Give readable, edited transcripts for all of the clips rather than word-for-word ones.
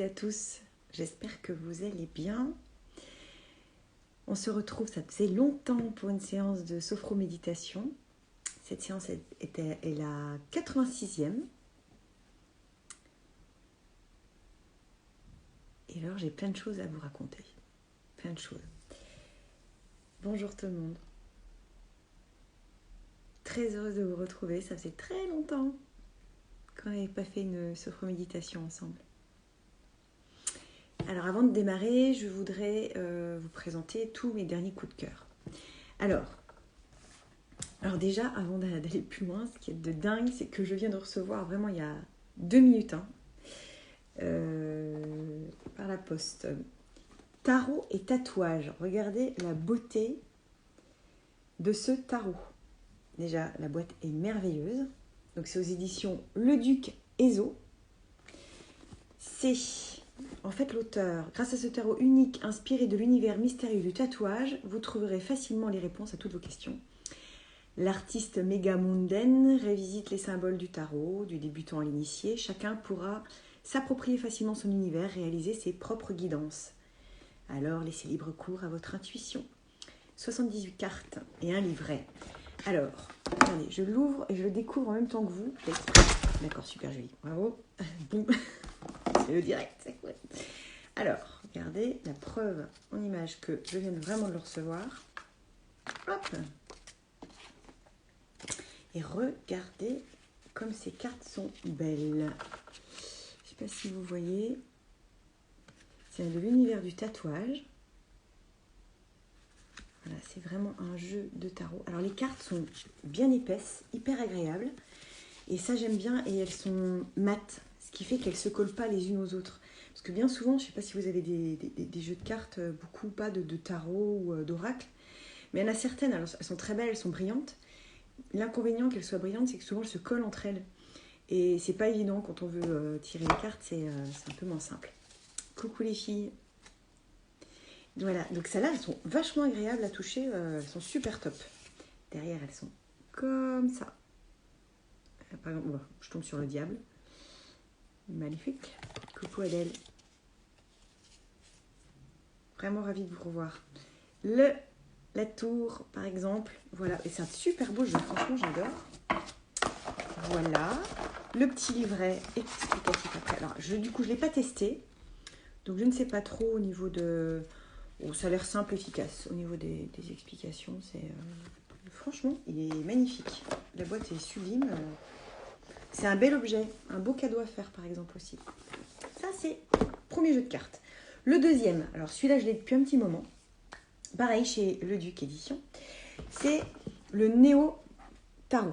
À tous, j'espère que vous allez bien. On se retrouve, ça faisait longtemps pour une séance de sophroméditation. Cette séance est la 86e. Et alors j'ai plein de choses à vous raconter. Plein de choses. Bonjour tout le monde. Très heureuse de vous retrouver, ça faisait très longtemps qu'on n'avait pas fait une sophroméditation ensemble. Alors avant de démarrer, je voudrais vous présenter tous mes derniers coups de cœur. Alors déjà, avant d'aller plus loin, ce qui est de dingue, c'est que je viens de recevoir vraiment il y a 2 minutes par la poste. Tarot et tatouage. Regardez la beauté de ce tarot. Déjà, la boîte est merveilleuse. Donc c'est aux éditions Le Duc Ezo. C'est en fait l'auteur. Grâce à ce tarot unique inspiré de l'univers mystérieux du tatouage, vous trouverez facilement les réponses à toutes vos questions. L'artiste méga mondaine révisite les symboles du tarot, du débutant à l'initié. Chacun pourra s'approprier facilement son univers, réaliser ses propres guidances. Alors, laissez libre cours à votre intuition. 78 cartes et un livret. Alors, attendez, je l'ouvre et je le découvre en même temps que vous. D'accord, super joli. Bravo. Boum. C'est le direct, c'est cool. Alors, regardez la preuve en image que je viens vraiment de le recevoir. Hop. Et regardez comme ces cartes sont belles. Je ne sais pas si vous voyez. C'est de l'univers du tatouage. Voilà, c'est vraiment un jeu de tarot. Alors les cartes sont bien épaisses, hyper agréables. Et ça j'aime bien. Et elles sont mates, ce qui fait qu'elles ne se collent pas les unes aux autres. Parce que bien souvent, je ne sais pas si vous avez des jeux de cartes, beaucoup ou pas de tarot ou d'oracle. Mais il y en a certaines, alors elles sont très belles, elles sont brillantes. L'inconvénient qu'elles soient brillantes, c'est que souvent elles se collent entre elles. Et c'est pas évident quand on veut tirer les cartes, c'est un peu moins simple. Coucou les filles. Voilà, donc celles-là, elles sont vachement agréables à toucher, elles sont super top. Derrière, elles sont comme ça. Par exemple, je tombe sur le diable. Magnifique. Coucou Adèle. Vraiment ravie de vous revoir. La tour, par exemple. Voilà, et c'est un super beau jeu, franchement, j'adore. Voilà. Le petit livret explicatif après. Alors, du coup, je ne l'ai pas testé. Donc, je ne sais pas trop au niveau de... Oh, ça a l'air simple, efficace. Au niveau des explications, franchement, il est magnifique. La boîte est sublime. C'est un bel objet, un beau cadeau à faire, par exemple, aussi. Ça, c'est le premier jeu de cartes. Le deuxième, alors celui-là, je l'ai depuis un petit moment. Pareil, chez Le Duc Édition. C'est le Néo Tarot.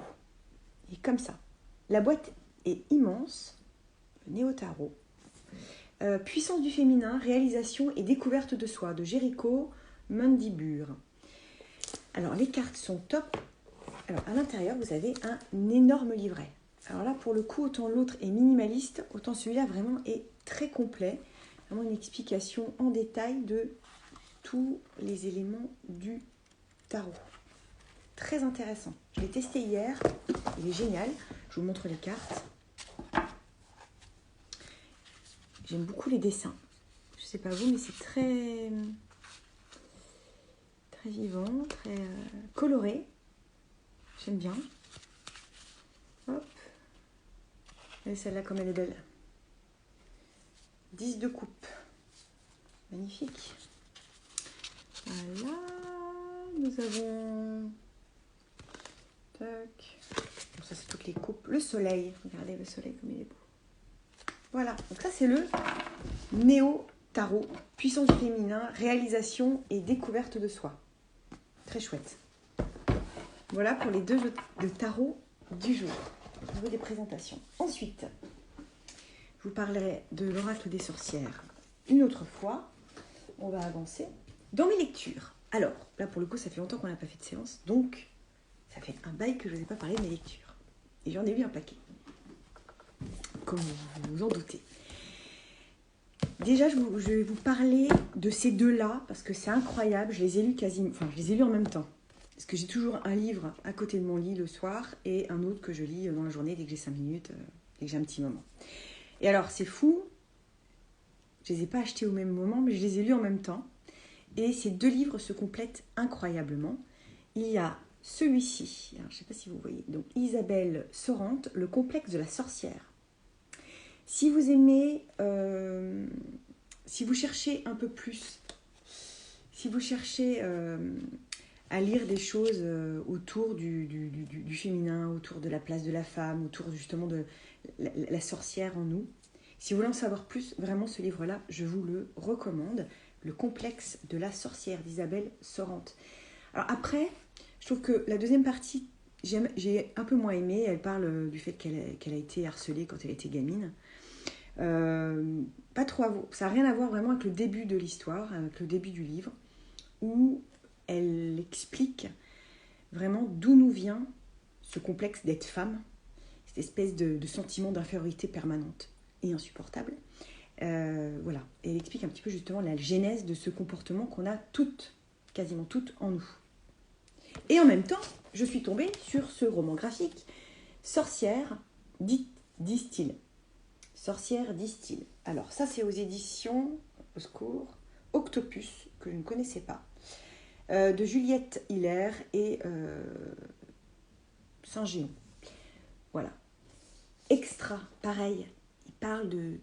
Et comme ça. La boîte est immense. Le Néo Tarot. Puissance du féminin, réalisation et découverte de soi, de Jericho Mundibur. Alors, les cartes sont top. Alors, à l'intérieur, vous avez un énorme livret. Alors là, pour le coup, autant l'autre est minimaliste, autant celui-là vraiment est très complet. Vraiment une explication en détail de tous les éléments du tarot. Très intéressant. Je l'ai testé hier. Il est génial. Je vous montre les cartes. J'aime beaucoup les dessins. Je ne sais pas vous, mais c'est très vivant, très coloré. J'aime bien. Hop. Et celle-là, comme elle est belle. 10 de coupe. Magnifique. Voilà. Nous avons... Tac. Bon, ça, c'est toutes les coupes. Le soleil. Regardez le soleil comme il est beau. Voilà, donc ça c'est le Néo Tarot, puissance du féminin, réalisation et découverte de soi. Très chouette. Voilà pour les 2 jeux de tarot du jour, au niveau des présentations. Ensuite, je vous parlerai de l'oracle des sorcières une autre fois. On va avancer dans mes lectures. Alors, là pour le coup, ça fait longtemps qu'on n'a pas fait de séance, donc ça fait un bail que je ne vous ai pas parlé de mes lectures. Et j'en ai vu un paquet. Comme vous vous en doutez. Déjà, je vais vous parler de ces deux-là, parce que c'est incroyable, je les ai lus en même temps. Parce que j'ai toujours un livre à côté de mon lit le soir, et un autre que je lis dans la journée dès que j'ai 5 minutes, dès que j'ai un petit moment. Et alors, c'est fou, Je ne les ai pas achetés au même moment, mais je les ai lus en même temps. Et ces 2 livres se complètent incroyablement. Il y a celui-ci, alors, je ne sais pas si vous voyez, donc Isabelle Sorante, Le complexe de la sorcière. Si vous aimez, si vous cherchez un peu plus, si vous cherchez à lire des choses autour du féminin, autour de la place de la femme, autour justement de la sorcière en nous, si vous voulez en savoir plus, vraiment ce livre-là, je vous le recommande. Le complexe de la sorcière d'Isabelle Sorante. Alors après, je trouve que la deuxième partie, j'ai un peu moins aimé. Elle parle du fait qu'elle a été harcelée quand elle était gamine. Pas trop ça n'a rien à voir vraiment avec le début de l'histoire, avec le début du livre, où elle explique vraiment d'où nous vient ce complexe d'être femme, cette espèce de sentiment d'infériorité permanente et insupportable. Voilà. Et elle explique un petit peu justement la genèse de ce comportement qu'on a toutes, quasiment toutes en nous. Et en même temps, je suis tombée sur ce roman graphique, Sorcière, disent-ils. Sorcière, disent-ils. Alors ça c'est aux éditions, au secours, Octopus, que je ne connaissais pas, de Juliette Hiller et Saint-Géon. Voilà. Extra, pareil, il parle de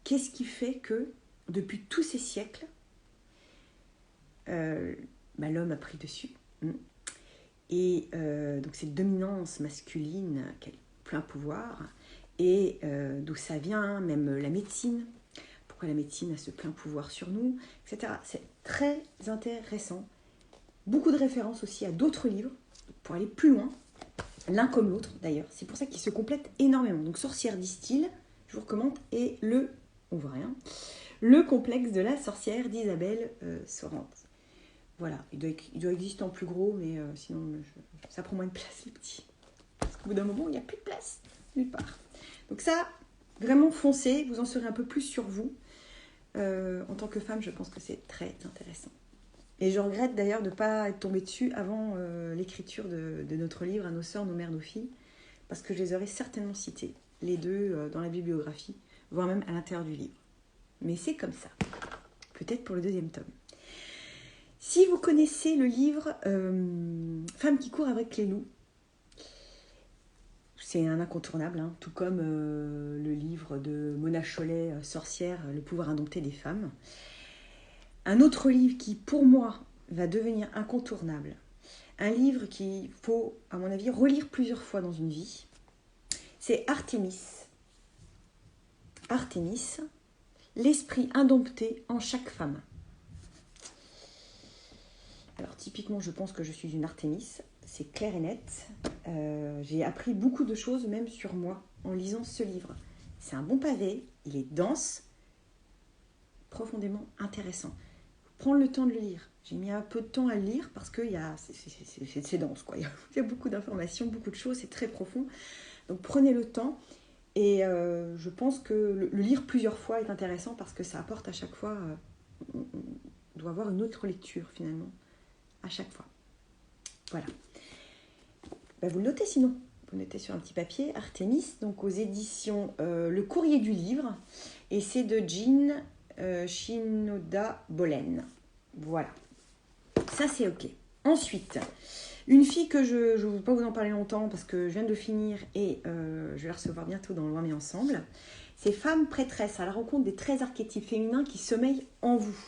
qu'est-ce qui fait que depuis tous ces siècles, l'homme a pris dessus. Et donc cette dominance masculine qui a plein pouvoir, et d'où ça vient, même la médecine, pourquoi la médecine a ce plein pouvoir sur nous, etc. C'est très intéressant. Beaucoup de références aussi à d'autres livres, pour aller plus loin, l'un comme l'autre d'ailleurs. C'est pour ça qu'ils se complètent énormément. Donc Sorcière, disent-ils, je vous recommande, et on voit rien, Le complexe de la sorcière d'Isabelle Sorante. Voilà, il doit exister en plus gros, mais sinon ça prend moins de place les petits. Parce qu'au bout d'un moment, il n'y a plus de place nulle part. Donc ça, vraiment foncez, vous en saurez un peu plus sur vous. En tant que femme, je pense que c'est très intéressant. Et je regrette d'ailleurs de ne pas être tombée dessus avant l'écriture de notre livre, À nos sœurs, nos mères, nos filles, parce que je les aurais certainement citées, les deux, dans la bibliographie, voire même à l'intérieur du livre. Mais c'est comme ça. Peut-être pour le 2e tome. Si vous connaissez le livre Femme qui court avec les loups, c'est un incontournable, hein, tout comme le livre de Mona Chollet, Sorcière, le pouvoir indompté des femmes. Un autre livre qui, pour moi, va devenir incontournable. Un livre qu'il faut, à mon avis, relire plusieurs fois dans une vie. C'est Artémis. Artémis, l'esprit indompté en chaque femme. Alors typiquement, je pense que je suis une Artémis, c'est clair et net. J'ai appris beaucoup de choses, même sur moi, en lisant ce livre. C'est un bon pavé, il est dense, profondément intéressant. Prendre le temps de le lire. J'ai mis un peu de temps à le lire parce que c'est dense, quoi. Il y a beaucoup d'informations, beaucoup de choses, c'est très profond. Donc prenez le temps. Et je pense que le lire plusieurs fois est intéressant parce que ça apporte à chaque fois, on doit avoir une autre lecture finalement, à chaque fois. Voilà. Vous le notez sinon, vous le notez sur un petit papier, Artémis, donc aux éditions Le Courrier du Livre, et c'est de Jean Shinoda Bolen. Voilà. Ça c'est ok. Ensuite, une fille que je ne vais pas vous en parler longtemps parce que je viens de finir et je vais la recevoir bientôt dans Loin mais ensemble. C'est Femme prêtresse à la rencontre des 13 archétypes féminins qui sommeillent en vous.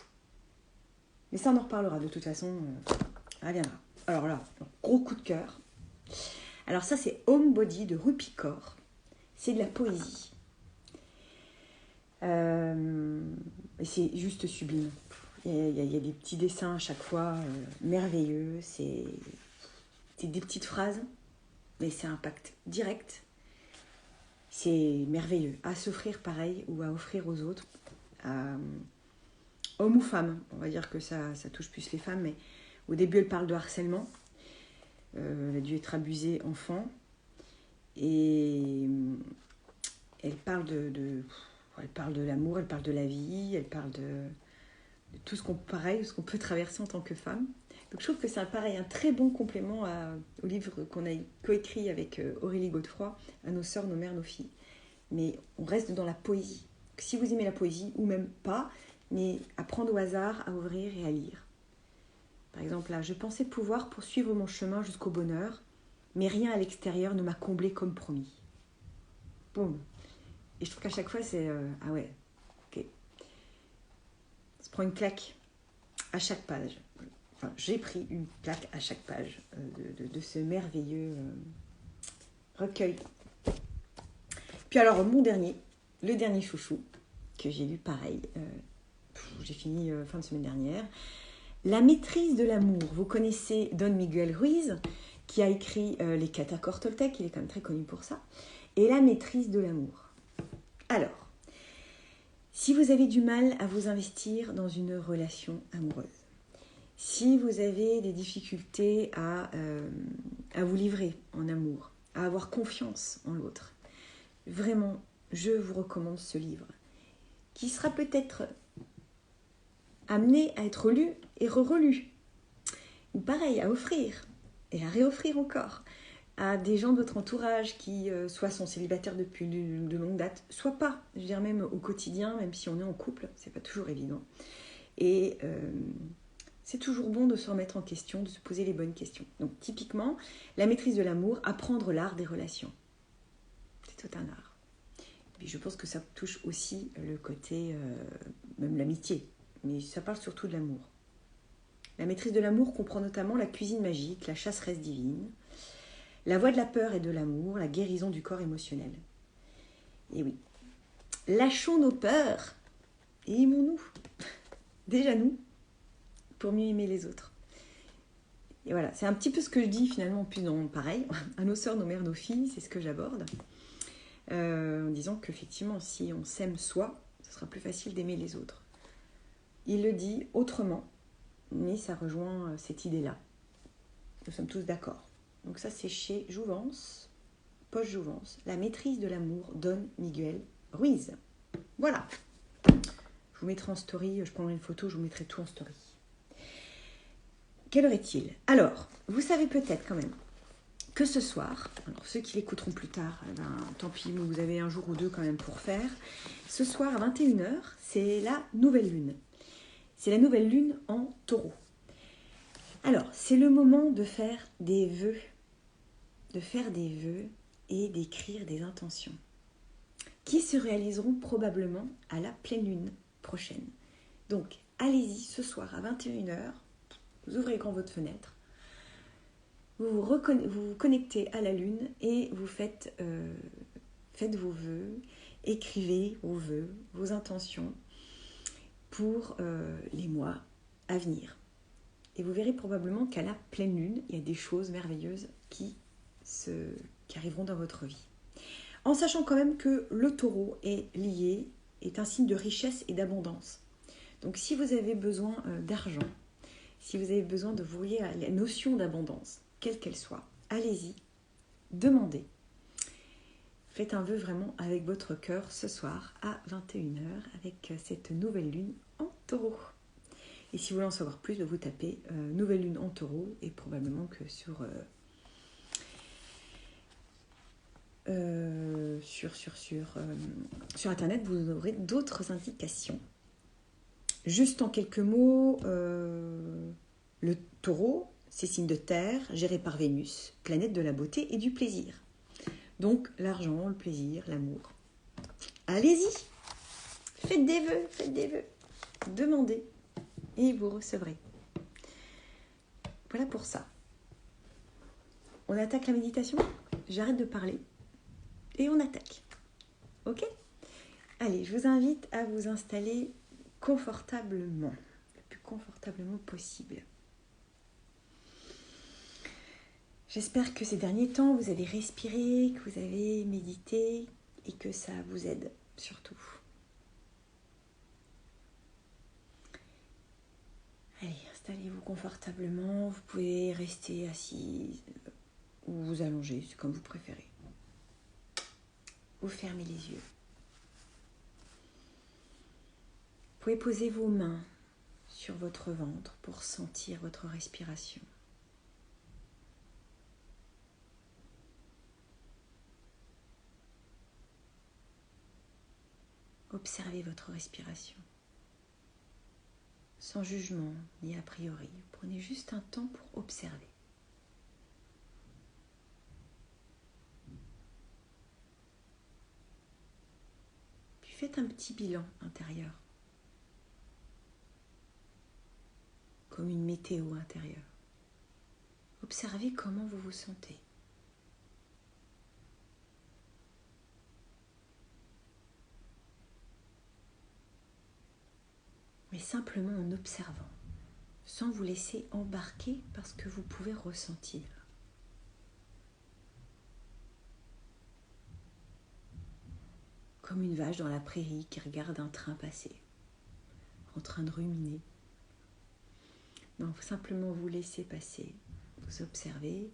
Mais ça on en reparlera de toute façon, ça viendra. Alors là, gros coup de cœur. Alors ça c'est Home Body de Rupi Kaur. C'est de la poésie. Et c'est juste sublime. Il y a des petits dessins à chaque fois, merveilleux. C'est des petites phrases, mais c'est un impact direct. C'est merveilleux. À s'offrir pareil ou à offrir aux autres. Homme ou femme, on va dire que ça touche plus les femmes, mais au début elle parle de harcèlement. Elle a dû être abusée enfant. Et elle parle elle parle de l'amour, elle parle de la vie, elle parle de tout ce qu'on peut traverser en tant que femme. Donc je trouve que c'est un très bon complément au livre qu'on a coécrit avec Aurélie Godefroy, À nos sœurs, nos mères, nos filles. Mais on reste dans la poésie. si vous aimez la poésie, ou même pas, mais à prendre au hasard, à ouvrir et à lire. Par exemple, là, je pensais pouvoir poursuivre mon chemin jusqu'au bonheur, mais rien à l'extérieur ne m'a comblé comme promis. Boum. Et je trouve qu'à chaque fois, c'est... ah ouais, ok. On se prend une claque à chaque page. Enfin, j'ai pris une claque à chaque page de ce merveilleux recueil. Puis alors, le dernier chouchou, que j'ai lu pareil, j'ai fini fin de semaine dernière, La maîtrise de l'amour. Vous connaissez Don Miguel Ruiz, qui a écrit les 4 accords Toltec, il est quand même très connu pour ça, et La maîtrise de l'amour. Alors, si vous avez du mal à vous investir dans une relation amoureuse, si vous avez des difficultés à vous livrer en amour, à avoir confiance en l'autre, vraiment, je vous recommande ce livre, qui sera peut-être amené à être lu et relu, ou pareil, à offrir et à réoffrir encore à des gens de votre entourage qui soit sont célibataires depuis de longue date, soit pas, je veux dire même au quotidien, même si on est en couple, c'est pas toujours évident. Et c'est toujours bon de se remettre en question, de se poser les bonnes questions. Donc typiquement, la maîtrise de l'amour, apprendre l'art des relations. C'est tout un art. Et je pense que ça touche aussi le côté, même l'amitié, mais ça parle surtout de l'amour. La maîtrise de l'amour comprend notamment la cuisine magique, la chasseresse divine, la voie de la peur et de l'amour, la guérison du corps émotionnel. Et oui, lâchons nos peurs et aimons-nous. Déjà nous, pour mieux aimer les autres. Et voilà, c'est un petit peu ce que je dis finalement, plus dans pareil, à nos sœurs, nos mères, nos filles, c'est ce que j'aborde. En disant qu'effectivement, si on s'aime soi, ce sera plus facile d'aimer les autres. Il le dit autrement, mais ça rejoint cette idée-là. Nous sommes tous d'accord. Donc ça, c'est chez Jouvence, Poche Jouvence, La maîtrise de l'amour, Don Miguel Ruiz. Voilà. Je vous mettrai en story, je prendrai une photo, je vous mettrai tout en story. Quelle heure est-il ? Alors, vous savez peut-être quand même que ce soir, alors ceux qui l'écouteront plus tard, tant pis, vous avez un jour ou deux quand même pour faire. Ce soir à 21h, c'est la nouvelle lune. C'est la nouvelle lune en taureau. Alors, c'est le moment de faire des vœux. Et d'écrire des intentions qui se réaliseront probablement à la pleine lune prochaine. Donc, allez-y ce soir à 21h, vous ouvrez grand votre fenêtre, vous vous connectez à la lune et vous faites vos vœux, écrivez vos vœux, vos intentions pour les mois à venir. Et vous verrez probablement qu'à la pleine lune, il y a des choses merveilleuses qui arriveront dans votre vie. En sachant quand même que le taureau est un signe de richesse et d'abondance. Donc si vous avez besoin d'argent, si vous avez besoin de vous lier à la notion d'abondance, quelle qu'elle soit, allez-y, demandez. Faites un vœu vraiment avec votre cœur ce soir à 21h avec cette nouvelle lune en taureau. Et si vous voulez en savoir plus, vous tapez nouvelle lune en taureau et probablement que sur Internet, vous aurez d'autres indications. Juste en quelques mots, le taureau, c'est signe de terre, géré par Vénus, planète de la beauté et du plaisir. Donc l'argent, le plaisir, l'amour. Allez-y, faites des vœux, demandez et vous recevrez. Voilà pour ça. On attaque la méditation ? J'arrête de parler. Et on attaque. Ok ? Allez, je vous invite à vous installer confortablement, le plus confortablement possible. J'espère que ces derniers temps, vous avez respiré, que vous avez médité et que ça vous aide surtout. Allez, installez-vous confortablement. Vous pouvez rester assis ou vous allonger, c'est comme vous préférez. Vous fermez les yeux. Vous pouvez poser vos mains sur votre ventre pour sentir votre respiration. observez votre respiration. Sans jugement ni a priori. Prenez juste un temps pour observer. Puis faites un petit bilan intérieur. Comme une météo intérieure. Observez comment vous vous sentez. Mais simplement en observant, sans vous laisser embarquer par ce que vous pouvez ressentir. Comme une vache dans la prairie qui regarde un train passer, en train de ruminer. Non, simplement vous laisser passer, vous observez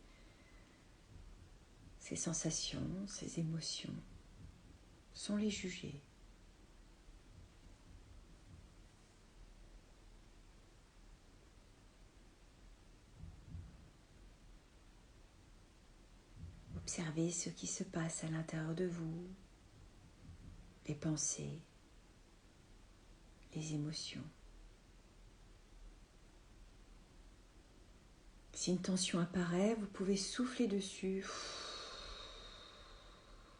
ces sensations, ces émotions, sans les juger. Observez ce qui se passe à l'intérieur de vous, les pensées, les émotions. Si une tension apparaît, vous pouvez souffler dessus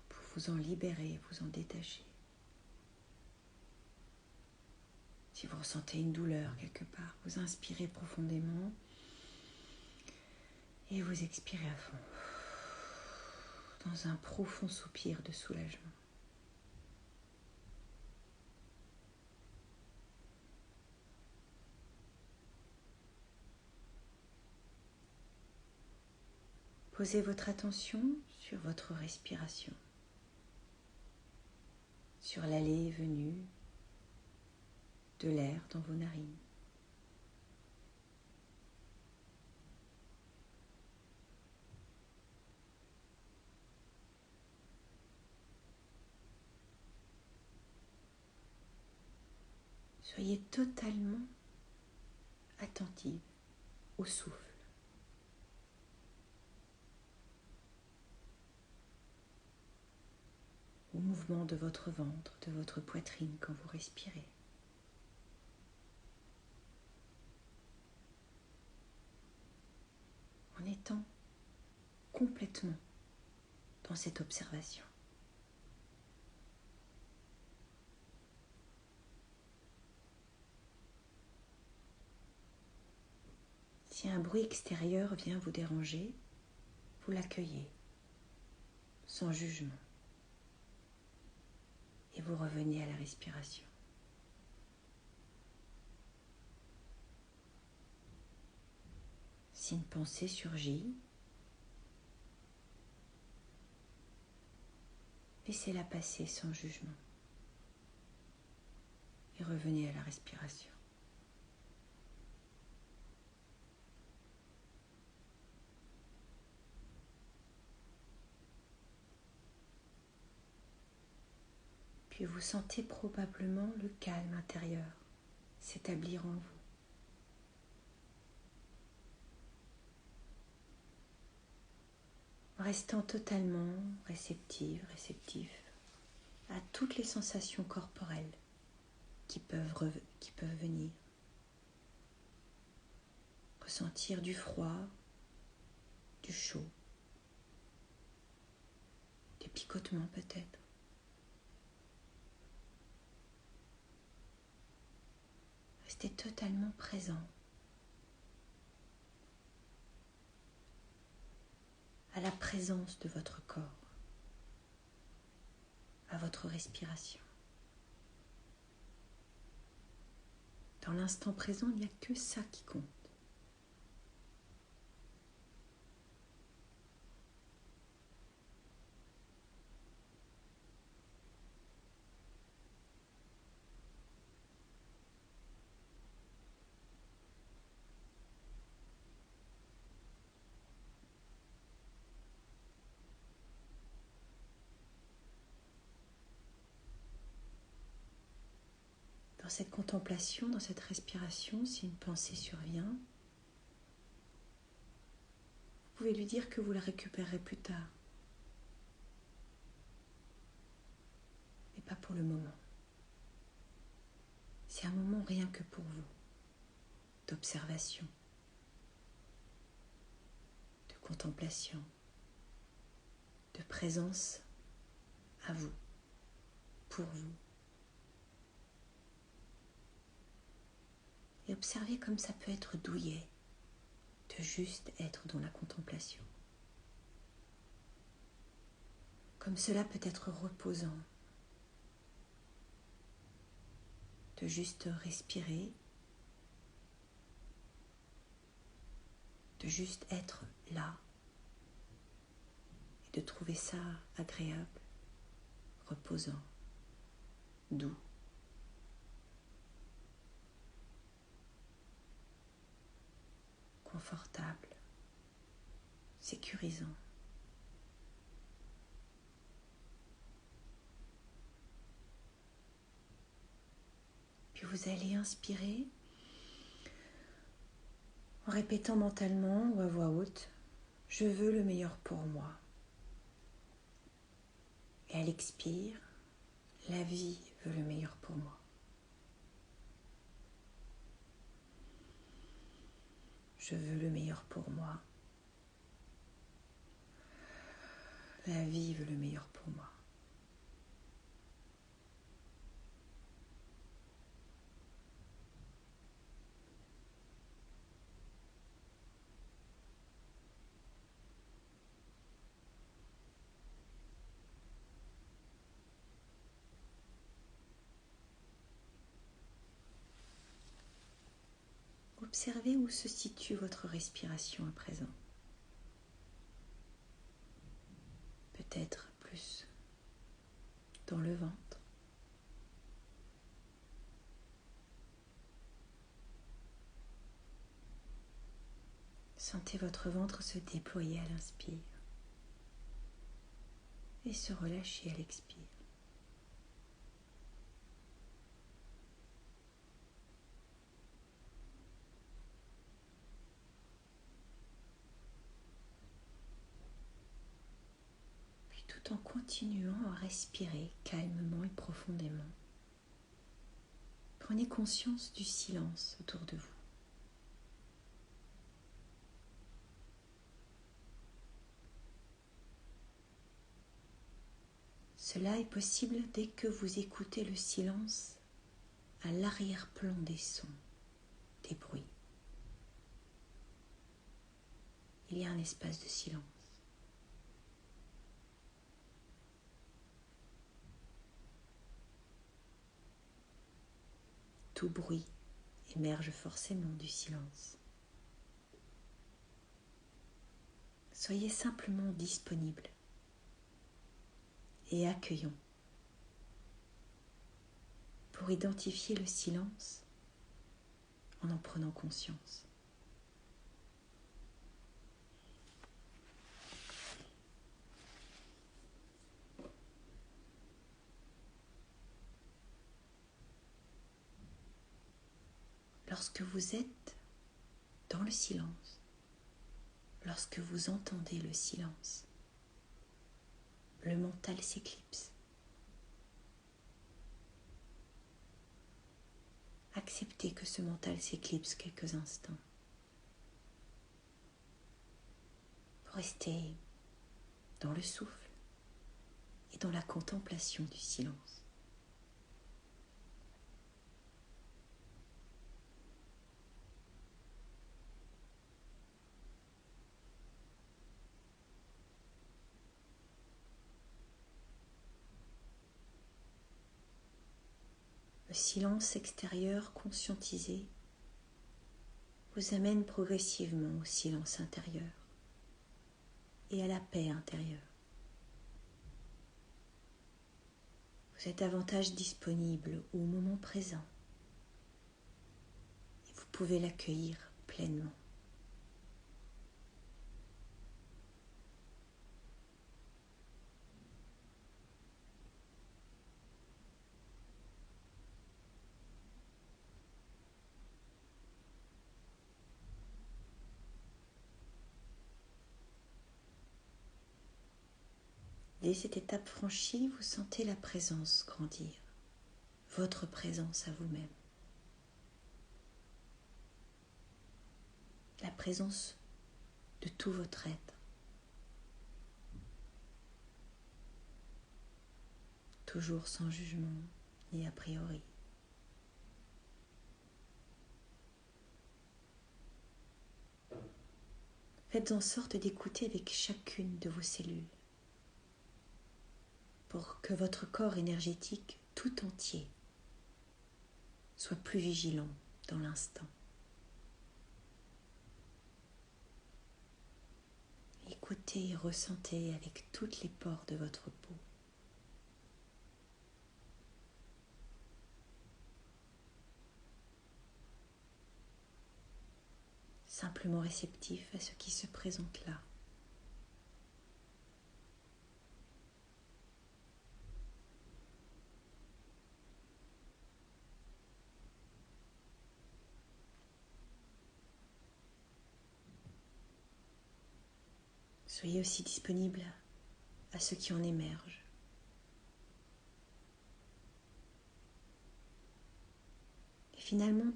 pour vous en libérer, vous en détacher. Si vous ressentez une douleur quelque part, vous inspirez profondément et vous expirez à fond, dans un profond soupir de soulagement. Posez votre attention sur votre respiration, sur l'allée et venue de l'air dans vos narines. Soyez totalement attentive au souffle. Au mouvement de votre ventre, de votre poitrine quand vous respirez. En étant complètement dans cette observation. Si un bruit extérieur vient vous déranger, vous l'accueillez sans jugement et vous revenez à la respiration. Si une pensée surgit, laissez-la passer sans jugement et revenez à la respiration. Puis vous sentez probablement le calme intérieur s'établir en vous. En restant totalement réceptif à toutes les sensations corporelles qui peuvent venir. Ressentir du froid, du chaud, des picotements peut-être. Restez totalement présent à la présence de votre corps, à votre respiration. Dans l'instant présent, il n'y a que ça qui compte. Dans cette contemplation, dans cette respiration, si une pensée survient, vous pouvez lui dire que vous la récupérerez plus tard, mais pas pour le moment. C'est un moment rien que pour vous, d'observation, de contemplation, de présence à vous, pour vous. Et observez comme ça peut être douillet de juste être dans la contemplation. Comme cela peut être reposant de juste respirer, de juste être là et de trouver ça agréable, reposant, doux. Confortable, sécurisant. Puis vous allez inspirer en répétant mentalement ou à voix haute « Je veux le meilleur pour moi ». Et à l'expire, « La vie veut le meilleur pour moi ». Je veux le meilleur pour moi. La vie veut le meilleur pour moi. Observez où se situe votre respiration à présent. Peut-être plus dans le ventre. Sentez votre ventre se déployer à l'inspire et se relâcher à l'expire. Puis tout en continuant à respirer calmement et profondément, prenez conscience du silence autour de vous. Cela est possible dès que vous écoutez le silence à l'arrière-plan des sons, des bruits. Il y a un espace de silence. Tout bruit émerge forcément du silence. Soyez simplement disponible et accueillant pour identifier le silence en prenant conscience. Lorsque vous êtes dans le silence, lorsque vous entendez le silence, le mental s'éclipse. Acceptez que ce mental s'éclipse quelques instants. Pour rester dans le souffle et dans la contemplation du silence. Le silence extérieur conscientisé vous amène progressivement au silence intérieur et à la paix intérieure. Vous êtes davantage disponible au moment présent et vous pouvez l'accueillir pleinement. Dès cette étape franchie, vous sentez la présence grandir, votre présence à vous-même. présence de tout votre être. Toujours sans jugement ni a priori. Faites en sorte d'écouter avec chacune de vos cellules pour que votre corps énergétique tout entier soit plus vigilant dans l'instant. Écoutez et ressentez avec toutes les pores de votre peau. Simplement réceptif à ce qui se présente là. Soyez aussi disponible à ce qui en émerge. Et finalement,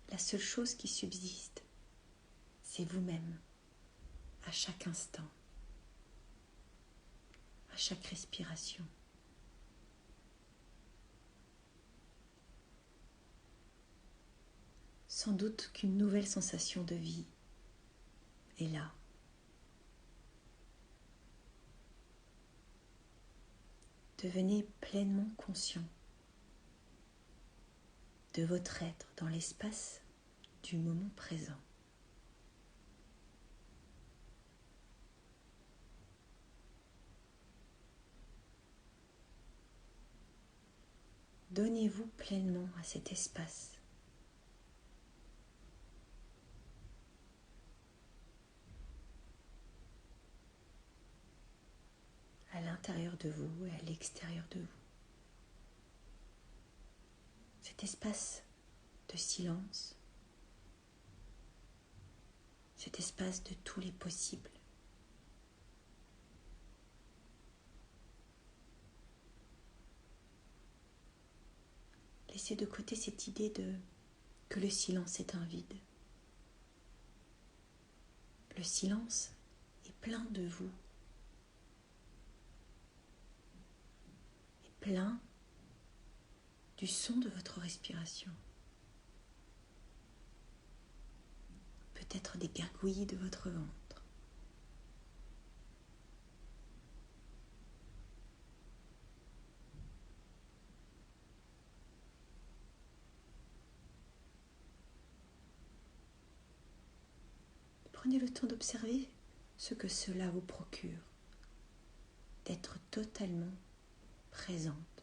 la seule chose qui subsiste, c'est vous-même, à chaque instant, à chaque respiration. Sans doute qu'une nouvelle sensation de vie est là. Devenez pleinement conscient de votre être dans l'espace du moment présent. Donnez-vous pleinement à cet espace. À l'intérieur de vous et à l'extérieur de vous. Cet espace de silence, cet espace de tous les possibles. Laissez de côté cette idée que le silence est un vide. Le silence est plein de vous, est plein du son de votre respiration. Peut-être des gargouillis de votre ventre. Prenez le temps d'observer ce que cela vous procure, d'être totalement présente,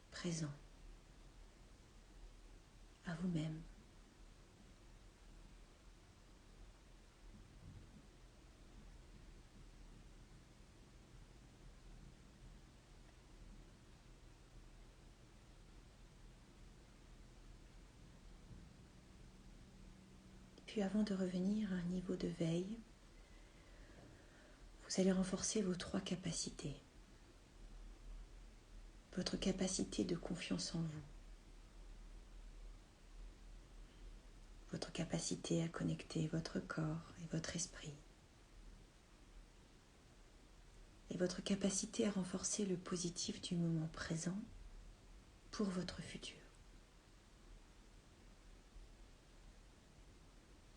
présent à vous-même. Puis avant de revenir à un niveau de veille, vous allez renforcer vos 3 capacités. Votre capacité de confiance en vous. Votre capacité à connecter votre corps et votre esprit. Et votre capacité à renforcer le positif du moment présent pour votre futur.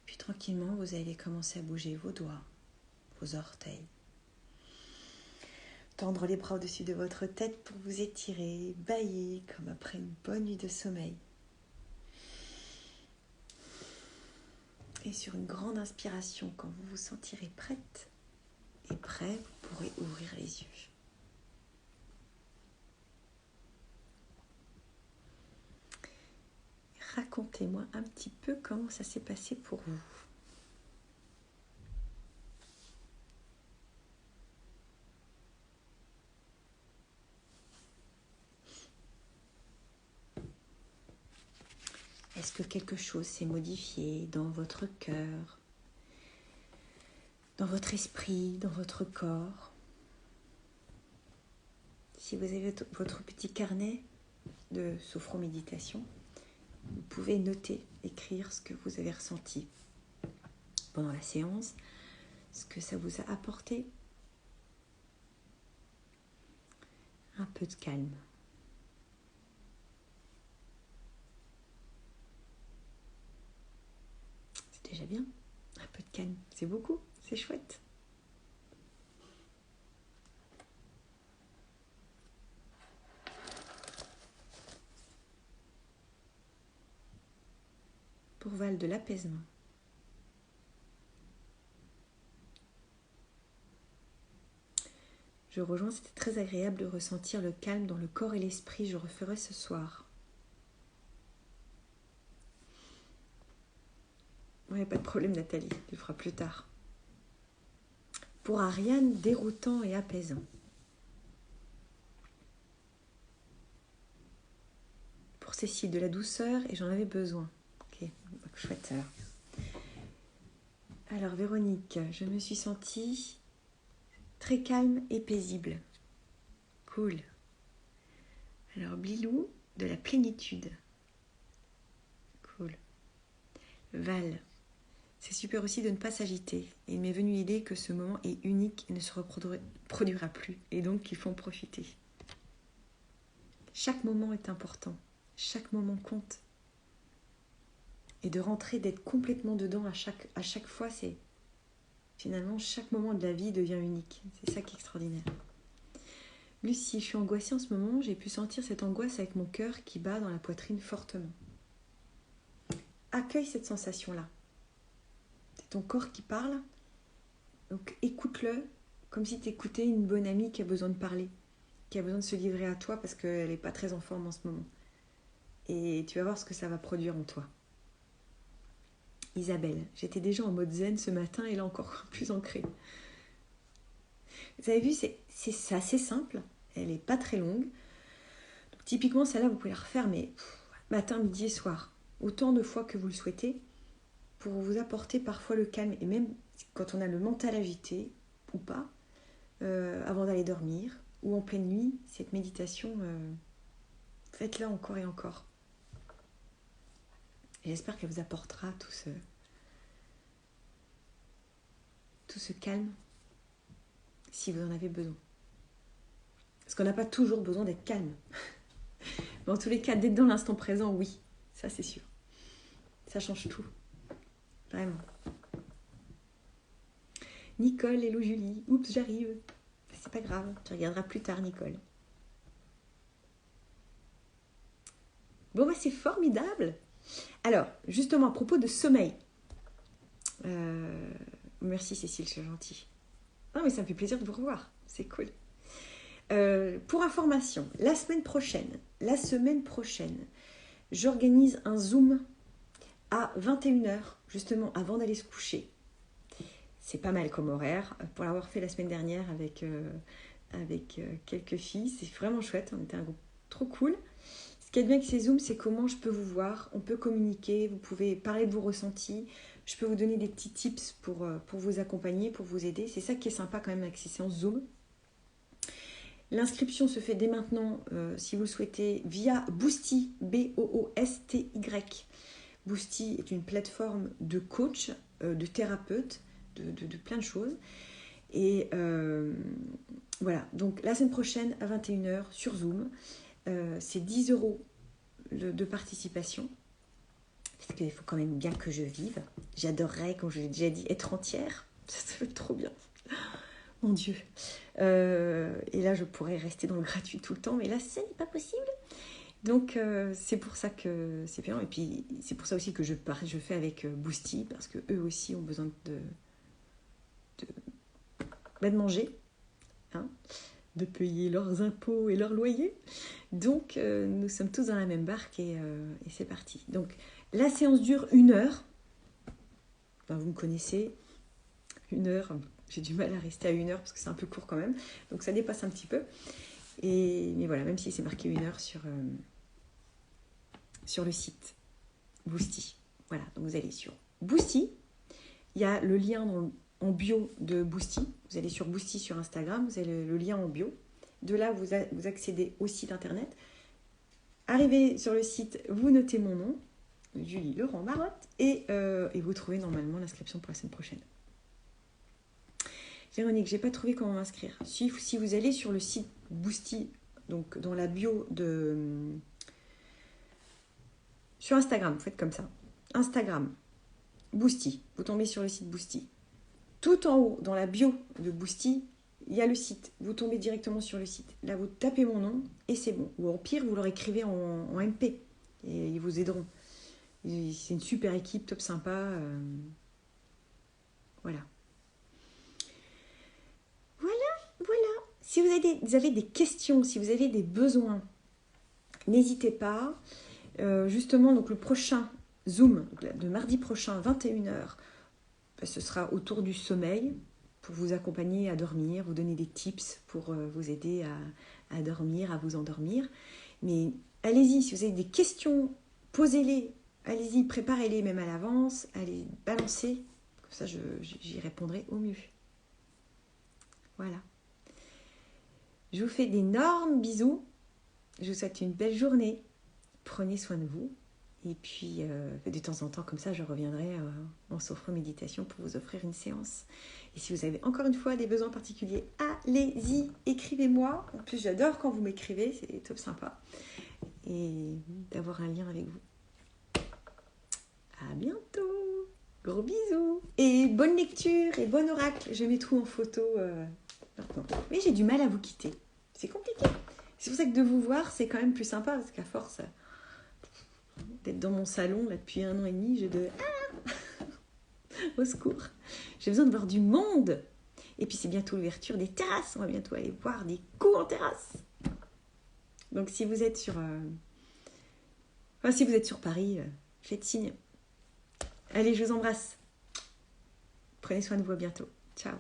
Puis tranquillement, vous allez commencer à bouger vos doigts, vos orteils. Tendre les bras au-dessus de votre tête pour vous étirer, bâiller comme après une bonne nuit de sommeil. Et sur une grande inspiration, quand vous vous sentirez prête et prêt, vous pourrez ouvrir les yeux. Racontez-moi un petit peu comment ça s'est passé pour vous. Est-ce que quelque chose s'est modifié dans votre cœur, dans votre esprit, dans votre corps? Si vous avez votre petit carnet de sophroméditation, Vous pouvez noter, écrire ce que vous avez ressenti pendant la séance, ce que ça vous a apporté. Un peu de calme. C'est déjà bien. Un peu de calme, c'est beaucoup, c'est chouette. Pour Val, de l'apaisement. Je rejoins, c'était très agréable de ressentir le calme dans le corps et l'esprit. Je referai ce soir. Ouais, pas de problème Nathalie, tu le feras plus tard. Pour Ariane, déroutant et apaisant. Pour Cécile, de la douceur et j'en avais besoin. Ok, chouette alors. Alors Véronique, je me suis sentie très calme et paisible. Cool. Alors Blilou, de la plénitude. Cool. Val, c'est super aussi de ne pas s'agiter. Et il m'est venu l'idée que ce moment est unique et ne se reproduira plus. Et donc qu'il faut en profiter. Chaque moment est important. Chaque moment compte. Et de rentrer, d'être complètement dedans à chaque fois, c'est... Finalement, chaque moment de la vie devient unique. C'est ça qui est extraordinaire. Lucie, je suis angoissée en ce moment. J'ai pu sentir cette angoisse avec mon cœur qui bat dans la poitrine fortement. Accueille cette sensation-là. C'est ton corps qui parle. Donc écoute-le comme si tu écoutais une bonne amie qui a besoin de parler, qui a besoin de se livrer à toi parce qu'elle n'est pas très en forme en ce moment. Et tu vas voir ce que ça va produire en toi. Isabelle, j'étais déjà en mode zen ce matin et là encore plus ancrée. Vous avez vu, c'est assez simple. Elle n'est pas très longue. Donc, typiquement, celle-là, vous pouvez la refaire, mais matin, midi et soir. Autant de fois que vous le souhaitez, pour vous apporter parfois le calme. Et même quand on a le mental agité, ou pas, avant d'aller dormir, ou en pleine nuit, cette méditation, faites-la encore et encore. Et j'espère qu'elle vous apportera tout ce calme, si vous en avez besoin. Parce qu'on n'a pas toujours besoin d'être calme. Mais en tous les cas, d'être dans l'instant présent, oui. Ça, c'est sûr. Ça change tout. Vraiment. Nicole, hello Julie. Oups, j'arrive. C'est pas grave. Tu regarderas plus tard, Nicole. Bon, bah, c'est formidable. Alors, justement, à propos de sommeil. Merci Cécile, c'est gentil. Non, mais ça me fait plaisir de vous revoir. C'est cool. Pour information, la semaine prochaine, j'organise un Zoom à 21h, justement avant d'aller se coucher. C'est pas mal comme horaire, pour l'avoir fait la semaine dernière avec quelques filles. C'est vraiment chouette, on était un groupe trop cool. Ce qui est bien avec ces Zooms, c'est comment je peux vous voir, on peut communiquer, vous pouvez parler de vos ressentis, je peux vous donner des petits tips pour vous accompagner, pour vous aider. C'est ça qui est sympa quand même avec ces séances Zoom. L'inscription se fait dès maintenant, si vous le souhaitez, via Boosty, B-O-O-S-T-Y. Boosty est une plateforme de coach, de thérapeute, de plein de choses. Et voilà, donc la semaine prochaine à 21h sur Zoom, c'est 10 € de participation. Parce qu'il faut quand même bien que je vive. J'adorerais, comme je l'ai déjà dit, être entière. Ça fait trop bien. Mon Dieu. Et là, je pourrais rester dans le gratuit tout le temps. Mais là, ce n'est pas possible. Donc, c'est pour ça que c'est bien. Et puis, c'est pour ça aussi que je fais avec Boosty. Parce qu'eux aussi ont besoin de manger. Hein, de payer leurs impôts et leurs loyers. Donc, nous sommes tous dans la même barque et c'est parti. Donc, la séance dure 1 heure. Enfin, vous me connaissez. 1 heure, j'ai du mal à rester à 1 heure parce que c'est un peu court quand même. Donc, ça dépasse un petit peu. Mais voilà, même si c'est marqué 1 heure sur le site Boosty. Voilà, donc vous allez sur Boosty. Il y a le lien en bio de Boosty. Vous allez sur Boosty sur Instagram, vous avez le lien en bio. De là, vous accédez au site internet. Arrivez sur le site, vous notez mon nom. Julie Laurent Marotte, et vous trouvez normalement l'inscription pour la semaine prochaine. Véronique, j'ai pas trouvé comment m'inscrire. Si vous allez sur le site Boosty, donc dans la bio sur Instagram, vous faites comme ça. Instagram, Boosty, vous tombez sur le site Boosty. Tout en haut, dans la bio de Boosty, il y a le site. Vous tombez directement sur le site. Là, vous tapez mon nom et c'est bon. Ou au pire, vous leur écrivez en MP et ils vous aideront. C'est une super équipe, top sympa. Voilà. Voilà. Si vous avez des questions, si vous avez des besoins, n'hésitez pas. Justement, donc le prochain Zoom, de mardi prochain, 21h, ce sera autour du sommeil, pour vous accompagner à dormir, vous donner des tips pour vous aider à dormir, à vous endormir. Mais allez-y, si vous avez des questions, posez-les. Allez-y, préparez-les même à l'avance, allez balancer. Comme ça, j'y répondrai au mieux. Voilà. Je vous fais d'énormes bisous. Je vous souhaite une belle journée. Prenez soin de vous. Et puis, de temps en temps, comme ça, je reviendrai en sophro-méditation pour vous offrir une séance. Et si vous avez encore une fois des besoins particuliers, allez-y, écrivez-moi. En plus, j'adore quand vous m'écrivez, c'est top sympa. Et d'avoir un lien avec vous. À bientôt. Gros bisous. Et bonne lecture et bon oracle. Je mets tout en photo maintenant. Mais j'ai du mal à vous quitter. C'est compliqué. C'est pour ça que de vous voir, c'est quand même plus sympa. Parce qu'à force d'être dans mon salon là, depuis 1 an et demi, au secours. J'ai besoin de voir du monde. Et puis c'est bientôt l'ouverture des terrasses. On va bientôt aller voir des coups en terrasse. Donc si vous êtes sur Paris, faites signe. Allez, je vous embrasse. Prenez soin de vous, à bientôt. Ciao.